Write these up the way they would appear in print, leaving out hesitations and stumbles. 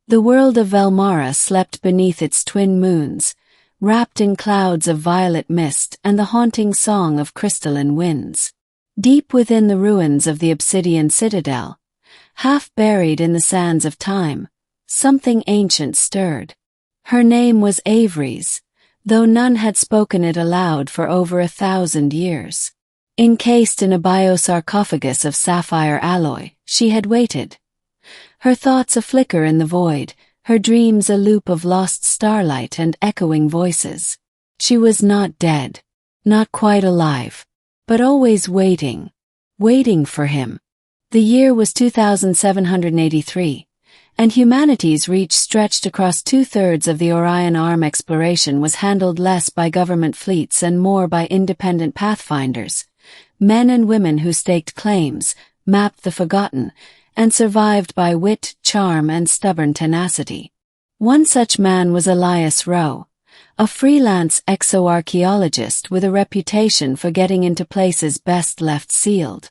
The world of Velmara slept beneath its twin moons, wrapped in clouds of violet mist and the haunting song of crystalline winds. Deep within the ruins of the obsidian citadel, half buried in the sands of time, something ancient stirred. Her name was Avery's, though none had spoken it aloud for over 1,000 years. Encased in a biosarcophagus of sapphire alloy, she had waited. Her thoughts a flicker in the void, her dreams a loop of lost starlight and echoing voices. She was not dead, not quite alive, but always waiting for him. The year was 2783, and humanity's reach stretched across 2/3 of the Orion Arm. Exploration was handled less by government fleets and more by independent pathfinders, men and women who staked claims, mapped the forgotten, and survived by wit, charm, and stubborn tenacity. One such man was Elias Rowe, a freelance exoarchaeologist with a reputation for getting into places best left sealed.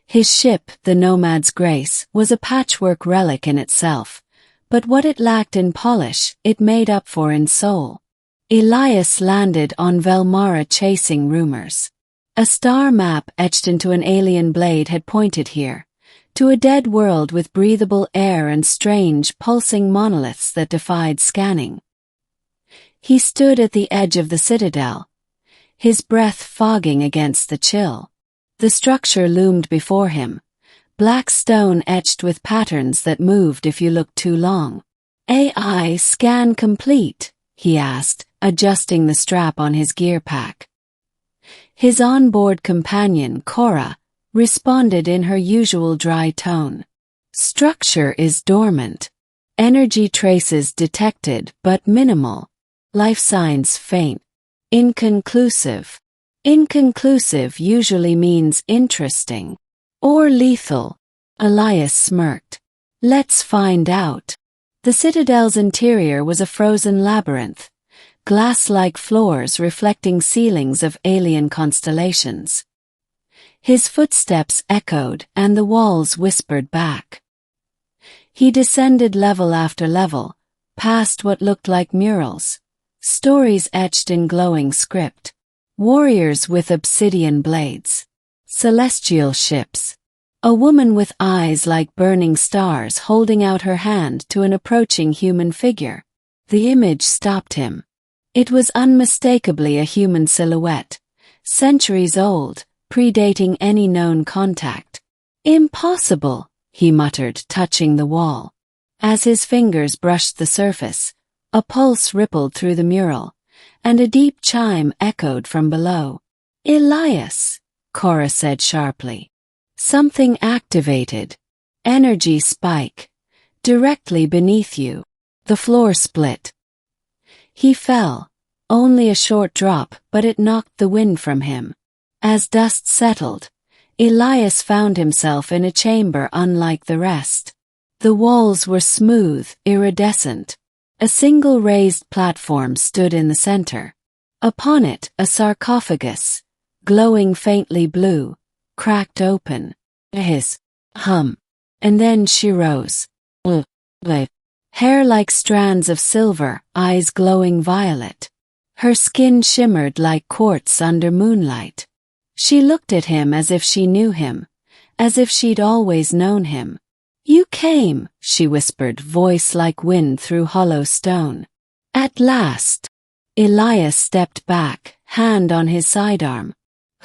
His ship, the Nomad's Grace, was a patchwork relic in itself, but what it lacked in polish, it made up for in soul. Elias landed on Velmara chasing rumors. A star map etched into an alien blade had pointed here, to a dead world with breathable air and strange, pulsing monoliths that defied scanning. He stood at the edge of the citadel, his breath fogging against the chill. The structure loomed before him, black stone etched with patterns that moved if you looked too long. "AI scan complete?" he asked, adjusting the strap on his gear pack. His onboard companion, Cora, responded in her usual dry tone. "Structure is dormant. Energy traces detected but minimal. Life signs faint. Inconclusive." Inconclusive usually means interesting. Or lethal. Elias smirked. "Let's find out." The citadel's interior was a frozen labyrinth, glass-like floors reflecting ceilings of alien constellations. His footsteps echoed and the walls whispered back. He descended level after level, past what looked like murals, stories etched in glowing script. Warriors with obsidian blades. Celestial ships. A woman with eyes like burning stars holding out her hand to an approaching human figure. The image stopped him. It was unmistakably a human silhouette, centuries old, predating any known contact. "Impossible," he muttered, touching the wall. As his fingers brushed the surface, a pulse rippled through the mural, and a deep chime echoed from below. "Elias," Cora said sharply. "Something activated. Energy spike. Directly beneath you." The floor split. He fell, only a short drop, but it knocked the wind from him. As dust settled, Elias found himself in a chamber unlike the rest. The walls were smooth, iridescent. A single raised platform stood in the center. Upon it, a sarcophagus, glowing faintly blue, cracked open. Hiss. Hum. And then she rose. Hair like strands of silver, eyes glowing violet. Her skin shimmered like quartz under moonlight. She looked at him as if she knew him, as if she'd always known him. "You came," she whispered, voice like wind through hollow stone. "At last." Elias stepped back, hand on his sidearm.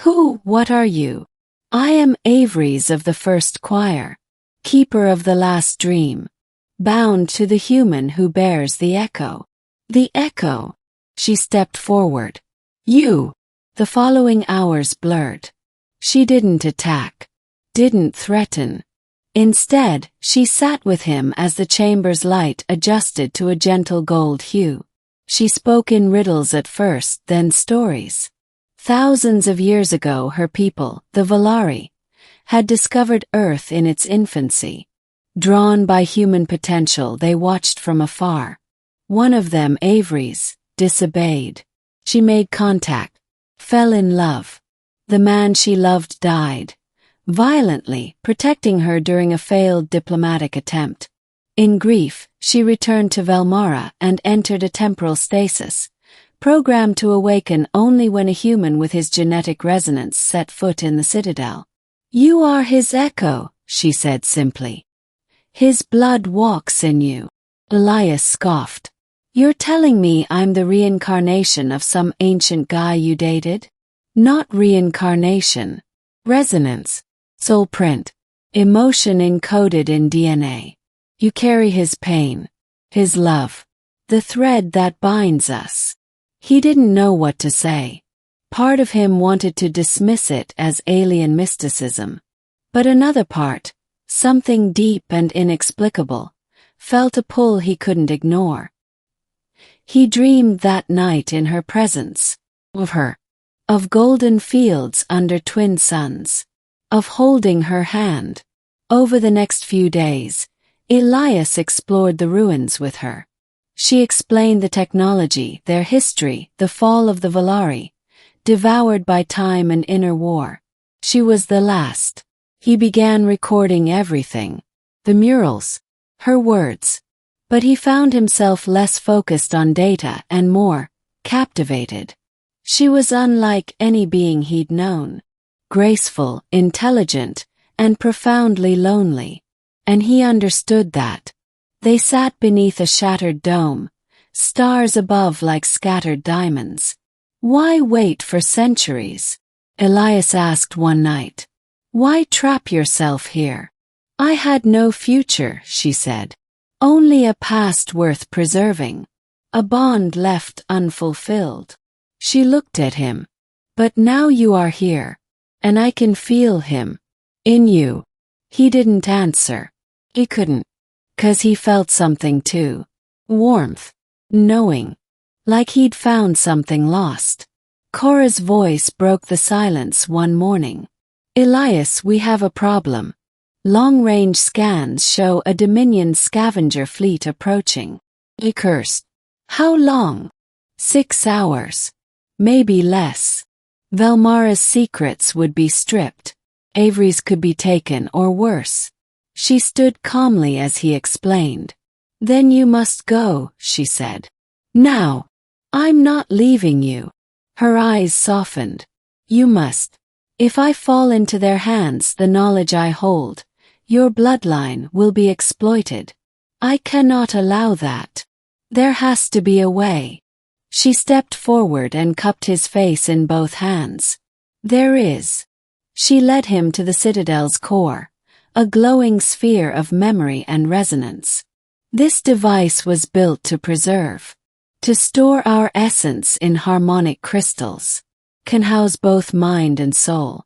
What are you?" "I am Avery's of the First Choir, keeper of the last dream, bound to the human who bears the echo." "The echo?" She stepped forward. "You." The following hours blurred. She didn't attack, didn't threaten. Instead, she sat with him as the chamber's light adjusted to a gentle gold hue. She spoke in riddles at first, then stories. Thousands of years ago her people, the Valari, had discovered Earth in its infancy. Drawn by human potential, they watched from afar. One of them, Avery's, disobeyed. She made contact, fell in love. The man she loved died, violently, protecting her during a failed diplomatic attempt. In grief, she returned to Velmara and entered a temporal stasis, programmed to awaken only when a human with his genetic resonance set foot in the citadel. "You are his echo," she said simply. "His blood walks in you." Elias scoffed. "You're telling me I'm the reincarnation of some ancient guy you dated?" "Not reincarnation. Resonance. Soul print. Emotion encoded in DNA. You carry his pain, his love, the thread that binds us." He didn't know what to say. Part of him wanted to dismiss it as alien mysticism. But another part, something deep and inexplicable, felt a pull he couldn't ignore. He dreamed that night in her presence, of her, of golden fields under twin suns, of holding her hand. Over the next few days, Elias explored the ruins with her. She explained the technology, their history, the fall of the Valari, devoured by time and inner war. She was the last. He began recording everything. The murals, her words. But he found himself less focused on data and more captivated. She was unlike any being he'd known. Graceful, intelligent, and profoundly lonely. And he understood that. They sat beneath a shattered dome, stars above like scattered diamonds. "Why wait for centuries?" Elias asked one night. "Why trap yourself here?" "I had no future," she said. "Only a past worth preserving. A bond left unfulfilled." She looked at him. "But now you are here. And I can feel him. In you." He didn't answer. He couldn't. 'Cause he felt something too. Warmth. Knowing. Like he'd found something lost. Cora's voice broke the silence one morning. "Elias, we have a problem. Long-range scans show a Dominion scavenger fleet approaching." He cursed. "How long?" 6 hours. Maybe less. Velmara's secrets would be stripped. Avery's could be taken or worse. She stood calmly as he explained. "Then you must go," she said. "Now. I'm not leaving you." Her eyes softened. "You must. If I fall into their hands, the knowledge I hold, your bloodline, will be exploited. I cannot allow that. There has to be a way." She stepped forward and cupped his face in both hands. "There is." She led him to the citadel's core, a glowing sphere of memory and resonance. This device was built to preserve, to store our essence in harmonic crystals, can house both mind and soul,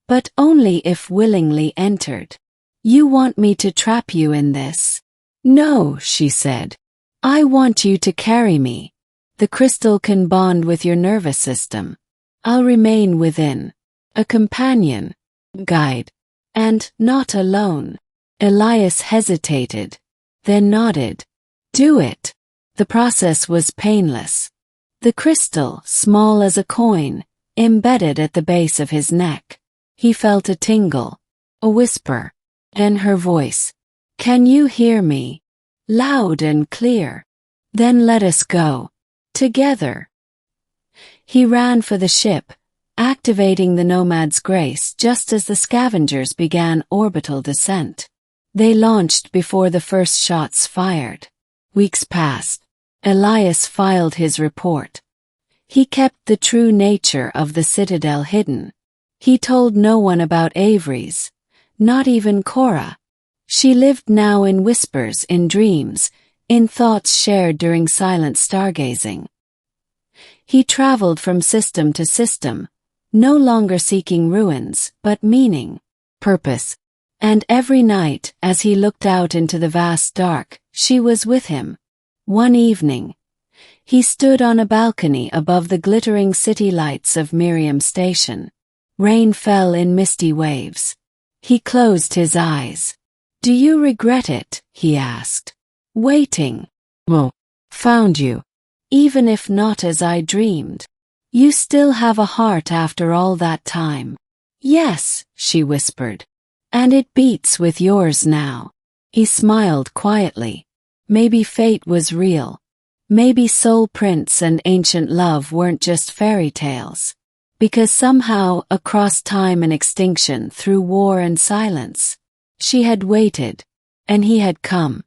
but only if willingly entered. "You want me to trap you in this?" "No," she said. "I want you to carry me. The crystal can bond with your nervous system. I'll remain within, a companion, guide. And not alone." Elias hesitated, then nodded. "Do it." The process was painless. The crystal, small as a coin, embedded at the base of his neck. He felt a tingle, a whisper, then her voice. "Can you hear me?" Loud and clear. "Then let us go. Together." He ran for the ship, activating the Nomad's grace just as the scavengers began orbital descent. They launched before the first shots fired. Weeks passed. Elias filed his report. He kept the true nature of the citadel hidden. He told no one about Avery's, not even Cora. She lived now in whispers, in dreams, in thoughts shared during silent stargazing. He traveled from system to system, no longer seeking ruins, but meaning, purpose. And every night, as he looked out into the vast dark, she was with him. One evening, he stood on a balcony above the glittering city lights of Miriam Station. Rain fell in misty waves. He closed his eyes. "Do you regret it?" he asked. "Waiting." "Well, found you. Even if not as I dreamed. You still have a heart after all that time." "Yes," she whispered. "And it beats with yours now." He smiled quietly. Maybe fate was real. Maybe soul prints and ancient love weren't just fairy tales. Because somehow, across time and extinction, through war and silence, she had waited, and he had come.